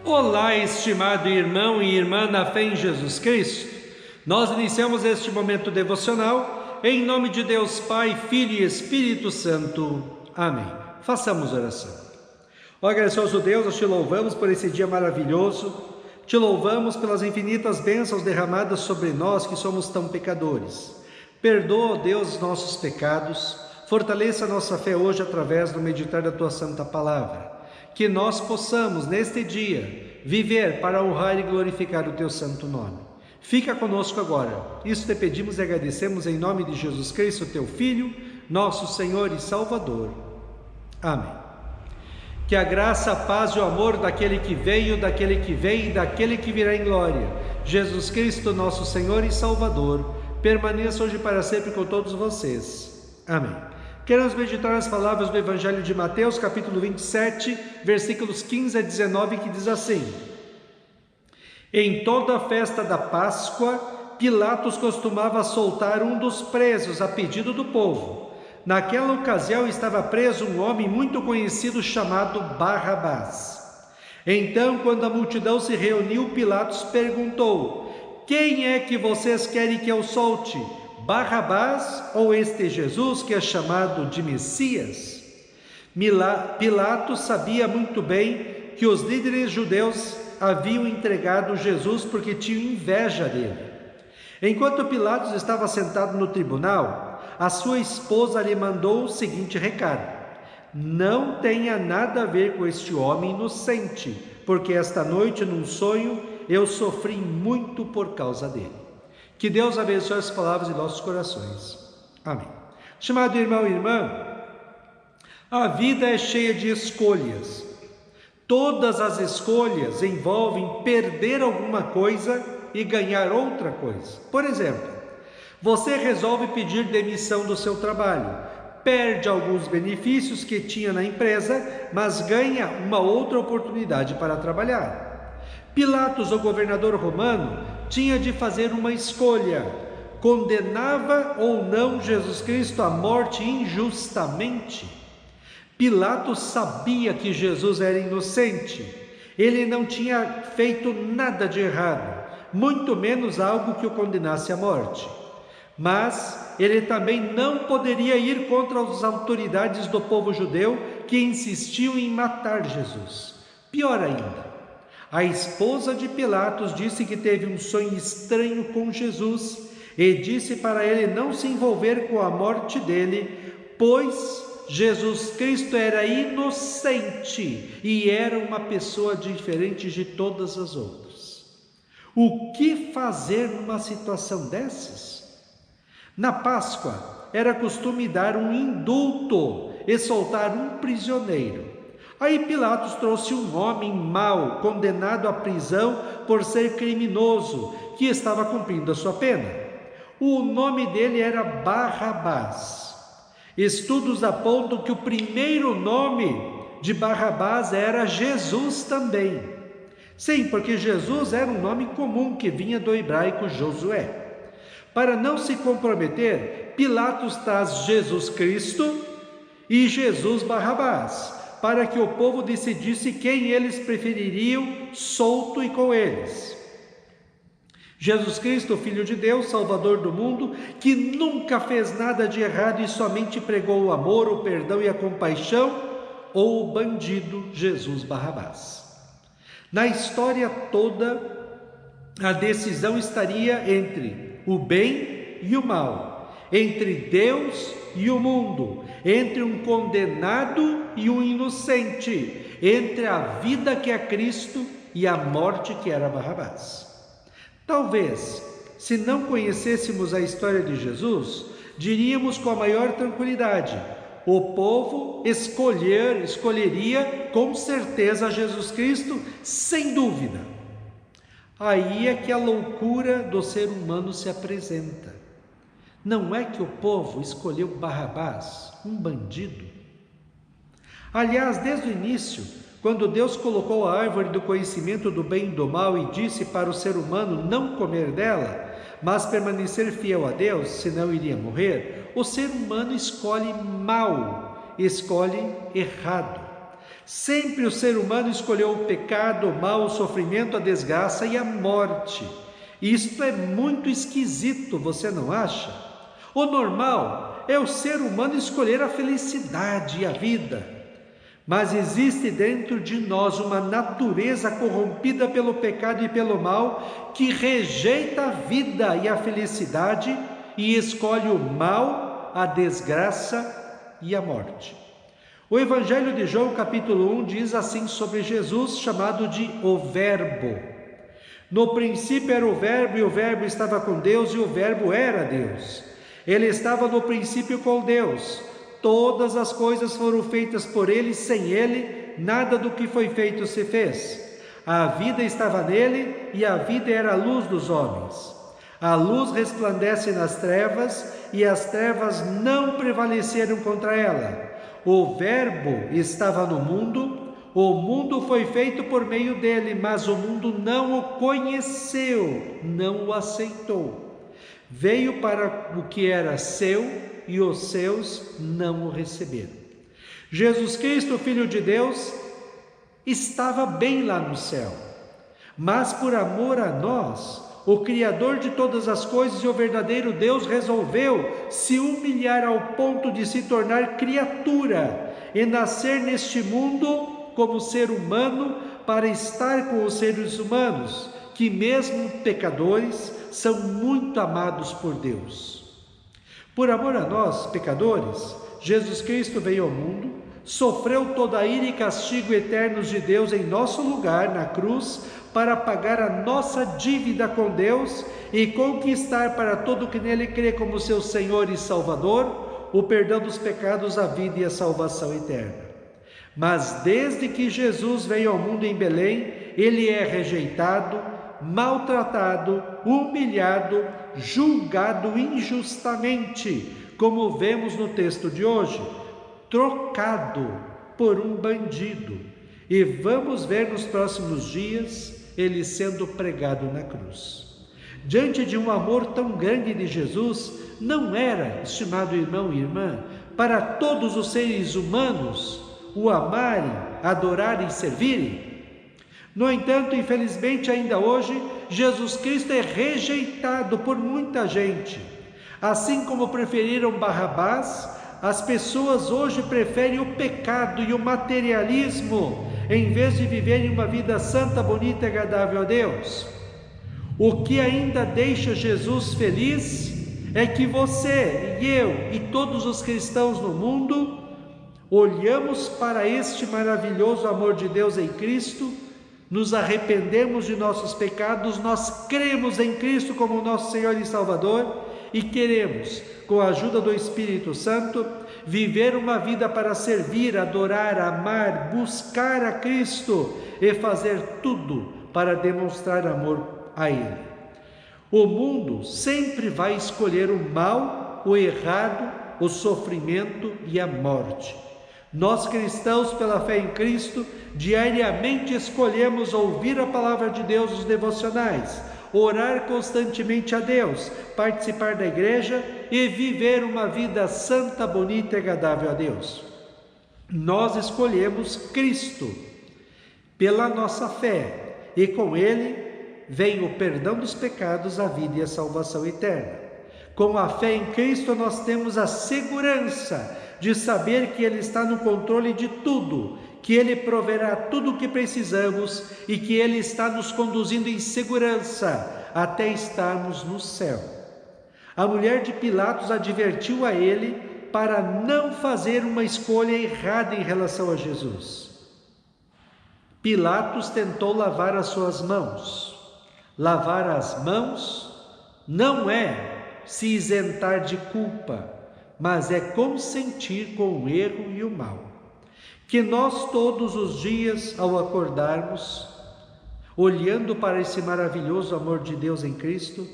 Olá, estimado irmão e irmã na fé em Jesus Cristo. Nós iniciamos este momento devocional em nome de Deus Pai, Filho e Espírito Santo. Amém. Façamos oração. Ó gracioso Deus, nós te louvamos por esse dia maravilhoso. Te louvamos pelas infinitas bênçãos derramadas sobre nós que somos tão pecadores. Perdoa, ó Deus, os nossos pecados. Fortaleça a nossa fé hoje através do meditar da Tua Santa Palavra. Que nós possamos, neste dia, viver para honrar e glorificar o Teu santo nome. Fica conosco agora. Isso te pedimos e agradecemos em nome de Jesus Cristo, Teu Filho, nosso Senhor e Salvador. Amém. Que a graça, a paz e o amor daquele que veio, daquele que vem e daquele que virá em glória, Jesus Cristo, nosso Senhor e Salvador, permaneça hoje para sempre com todos vocês. Amém. Queremos meditar nas palavras do Evangelho de Mateus, capítulo 27, versículos 15 a 19, que diz assim: Em toda a festa da Páscoa, Pilatos costumava soltar um dos presos a pedido do povo. Naquela ocasião estava preso um homem muito conhecido chamado Barrabás. Então, quando a multidão se reuniu, Pilatos perguntou: Quem é que vocês querem que eu solte? Barrabás ou este Jesus que é chamado de Messias? Pilatos sabia muito bem que os líderes judeus haviam entregado Jesus porque tinham inveja dele. Enquanto Pilatos estava sentado no tribunal, a sua esposa lhe mandou o seguinte recado: Não tenha nada a ver com este homem inocente, porque esta noite num sonho eu sofri muito por causa dele. Que Deus abençoe as palavras em nossos corações. Amém. Estimado irmão e irmã, a vida é cheia de escolhas. Todas as escolhas envolvem perder alguma coisa e ganhar outra coisa. Por exemplo, você resolve pedir demissão do seu trabalho, perde alguns benefícios que tinha na empresa, mas ganha uma outra oportunidade para trabalhar. Pilatos, o governador romano, tinha de fazer uma escolha: condenava ou não Jesus Cristo à morte injustamente? Pilatos sabia que Jesus era inocente, ele não tinha feito nada de errado, muito menos algo que o condenasse à morte. Mas ele também não poderia ir contra as autoridades do povo judeu que insistiam em matar Jesus. Pior ainda, a esposa de Pilatos disse que teve um sonho estranho com Jesus e disse para ele não se envolver com a morte dele, pois Jesus Cristo era inocente e era uma pessoa diferente de todas as outras. O que fazer numa situação dessas? Na Páscoa era costume dar um indulto e soltar um prisioneiro. Aí Pilatos trouxe um homem mau, condenado à prisão por ser criminoso, que estava cumprindo a sua pena. O nome dele era Barrabás. Estudos apontam que o primeiro nome de Barrabás era Jesus também. Sim, porque Jesus era um nome comum que vinha do hebraico Josué. Para não se comprometer, Pilatos traz Jesus Cristo e Jesus Barrabás, para que o povo decidisse quem eles prefeririam solto e com eles. Jesus Cristo, Filho de Deus, Salvador do mundo, que nunca fez nada de errado e somente pregou o amor, o perdão e a compaixão, ou o bandido Jesus Barrabás. Na história toda, a decisão estaria entre o bem e o mal, entre Deus e o mundo, entre um condenado e um inocente, entre a vida que é Cristo e a morte que era Barrabás. Talvez, se não conhecêssemos a história de Jesus, diríamos com a maior tranquilidade: o povo escolheria com certeza Jesus Cristo, sem dúvida. Aí é que a loucura do ser humano se apresenta. Não é que o povo escolheu Barrabás, um bandido? Aliás, desde o início, quando Deus colocou a árvore do conhecimento do bem e do mal e disse para o ser humano não comer dela, mas permanecer fiel a Deus, senão iria morrer, o ser humano escolhe mal, escolhe errado. Sempre o ser humano escolheu o pecado, o mal, o sofrimento, a desgraça e a morte. Isto é muito esquisito, você não acha? O normal é o ser humano escolher a felicidade e a vida. Mas existe dentro de nós uma natureza corrompida pelo pecado e pelo mal que rejeita a vida e a felicidade e escolhe o mal, a desgraça e a morte. O Evangelho de João, capítulo 1, diz assim sobre Jesus, chamado de o Verbo. No princípio era o Verbo, e o Verbo estava com Deus, e o Verbo era Deus. Ele estava no princípio com Deus. Todas as coisas foram feitas por ele, sem ele, nada do que foi feito se fez. A vida estava nele, e a vida era a luz dos homens. A luz resplandece nas trevas, e as trevas não prevaleceram contra ela. O Verbo estava no mundo, o mundo foi feito por meio dele, mas o mundo não o conheceu, não o aceitou. Veio para o que era seu e os seus não o receberam. Jesus Cristo, Filho de Deus, estava bem lá no céu, mas por amor a nós, o Criador de todas as coisas e o verdadeiro Deus resolveu se humilhar ao ponto de se tornar criatura e nascer neste mundo como ser humano para estar com os seres humanos, que mesmo pecadores são muito amados por Deus. Por amor a nós, pecadores, Jesus Cristo veio ao mundo, sofreu toda a ira e castigo eternos de Deus em nosso lugar na cruz, para pagar a nossa dívida com Deus e conquistar para todo que nele crê como seu Senhor e Salvador, o perdão dos pecados, a vida e a salvação eterna. Mas desde que Jesus veio ao mundo em Belém, ele é rejeitado, maltratado, humilhado, julgado injustamente, como vemos no texto de hoje, trocado por um bandido. E vamos ver nos próximos dias ele sendo pregado na cruz. Diante de um amor tão grande de Jesus, não era, estimado irmão e irmã, para todos os seres humanos o amarem, adorarem e servirem? No entanto, infelizmente, ainda hoje, Jesus Cristo é rejeitado por muita gente. Assim como preferiram Barrabás, as pessoas hoje preferem o pecado e o materialismo, em vez de viverem uma vida santa, bonita e agradável a Deus. O que ainda deixa Jesus feliz é que você e eu e todos os cristãos no mundo olhamos para este maravilhoso amor de Deus em Cristo, nos arrependemos de nossos pecados, nós cremos em Cristo como nosso Senhor e Salvador e queremos, com a ajuda do Espírito Santo, viver uma vida para servir, adorar, amar, buscar a Cristo e fazer tudo para demonstrar amor a Ele. O mundo sempre vai escolher o mal, o errado, o sofrimento e a morte. Nós cristãos, pela fé em Cristo, diariamente escolhemos ouvir a palavra de Deus nos devocionais, orar constantemente a Deus, participar da igreja e viver uma vida santa, bonita e agradável a Deus. Nós escolhemos Cristo pela nossa fé e com Ele vem o perdão dos pecados, a vida e a salvação eterna. Com a fé em Cristo nós temos a segurança de saber que Ele está no controle de tudo, que Ele proverá tudo o que precisamos e que Ele está nos conduzindo em segurança até estarmos no céu. A mulher de Pilatos advertiu a ele para não fazer uma escolha errada em relação a Jesus. Pilatos tentou lavar as suas mãos. Lavar as mãos não é se isentar de culpa, mas é consentir com o erro e o mal. Que nós todos os dias, ao acordarmos, olhando para esse maravilhoso amor de Deus em Cristo,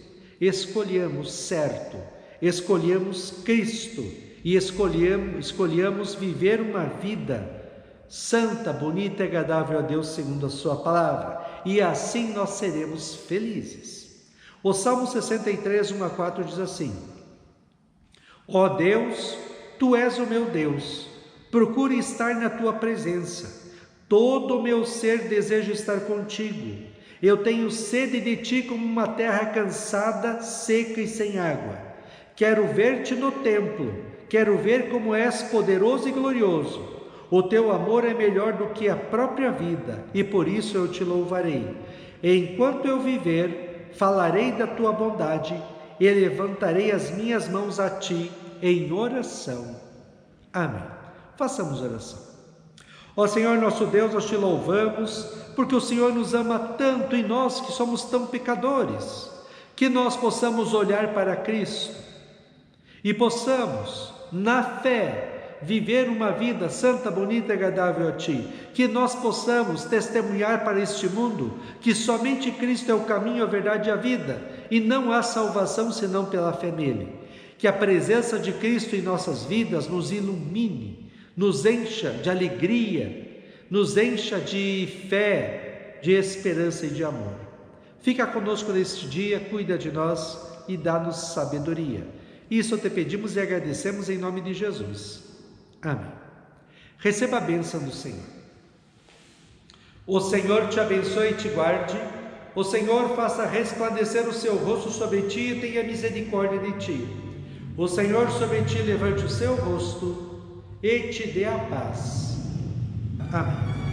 escolhamos certo, escolhemos Cristo e escolhamos viver uma vida santa, bonita e agradável a Deus segundo a sua palavra, e assim nós seremos felizes. O Salmo 63, 1 a 4 diz assim: Ó Deus, Tu és o meu Deus, procuro estar na Tua presença, Todo o meu ser deseja estar contigo. Eu tenho sede de ti como uma terra cansada, seca e sem água. Quero ver-te no templo, quero ver como és poderoso e glorioso. O teu amor é melhor do que a própria vida, e por isso eu te louvarei. Enquanto eu viver, falarei da tua bondade e levantarei as minhas mãos a ti em oração. Amém. Façamos oração. Ó Senhor nosso Deus, nós te louvamos, porque o Senhor nos ama tanto e nós que somos tão pecadores, que nós possamos olhar para Cristo e possamos, na fé, viver uma vida santa, bonita e agradável a Ti, que nós possamos testemunhar para este mundo que somente Cristo é o caminho, a verdade e a vida, e não há salvação senão pela fé nele. Que a presença de Cristo em nossas vidas nos ilumine, nos encha de alegria, nos encha de fé, de esperança e de amor. Fica conosco neste dia, cuida de nós e dá-nos sabedoria. Isso te pedimos e agradecemos em nome de Jesus. Amém. Receba a bênção do Senhor. O Senhor te abençoe e te guarde. O Senhor faça resplandecer o seu rosto sobre ti e tenha misericórdia de ti. O Senhor sobre ti levante o seu rosto e te dê a paz. Amém.